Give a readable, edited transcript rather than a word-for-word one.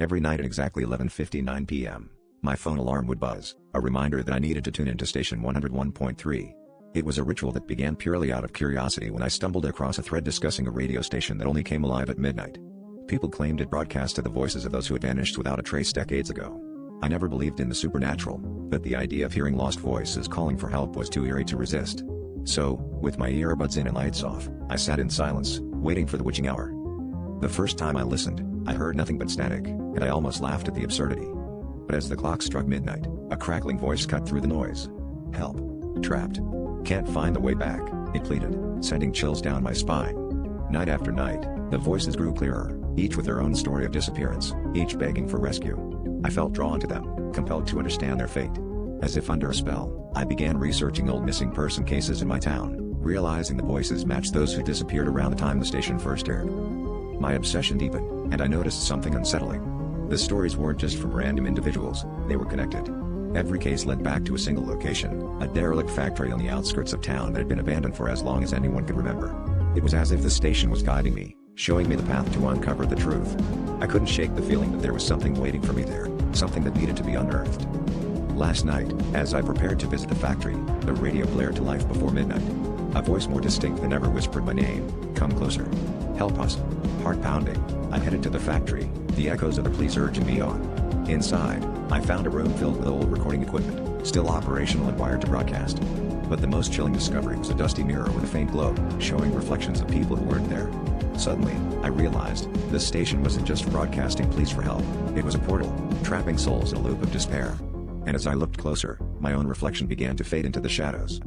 Every night at exactly 11:59 p.m., my phone alarm would buzz, a reminder that I needed to tune into station 101.3. It was a ritual that began purely out of curiosity when I stumbled across a thread discussing a radio station that only came alive at midnight. People claimed it broadcasted the voices of those who had vanished without a trace decades ago. I never believed in the supernatural, but the idea of hearing lost voices calling for help was too eerie to resist. So, with my earbuds in and lights off, I sat in silence, waiting for the witching hour. The first time I listened, I heard nothing but static, and I almost laughed at the absurdity. But as the clock struck midnight, a crackling voice cut through the noise. "Help. Trapped. Can't find the way back," it pleaded, sending chills down my spine. Night after night, the voices grew clearer, each with their own story of disappearance, each begging for rescue. I felt drawn to them, compelled to understand their fate. As if under a spell, I began researching old missing person cases in my town, realizing the voices matched those who disappeared around the time the station first aired. My obsession deepened, and I noticed something unsettling. The stories weren't just from random individuals, they were connected. Every case led back to a single location, a derelict factory on the outskirts of town that had been abandoned for as long as anyone could remember. It was as if the station was guiding me, showing me the path to uncover the truth. I couldn't shake the feeling that there was something waiting for me there, something that needed to be unearthed. Last night, as I prepared to visit the factory, the radio blared to life before midnight. A voice more distinct than ever whispered my name, "Come closer. Help us." Heart pounding, I headed to the factory, the echoes of the police urging me on. Inside, I found a room filled with old recording equipment, still operational and wired to broadcast. But the most chilling discovery was a dusty mirror with a faint glow, showing reflections of people who weren't there. Suddenly, I realized, the station wasn't just broadcasting pleas for help, it was a portal, trapping souls in a loop of despair. And as I looked closer, my own reflection began to fade into the shadows.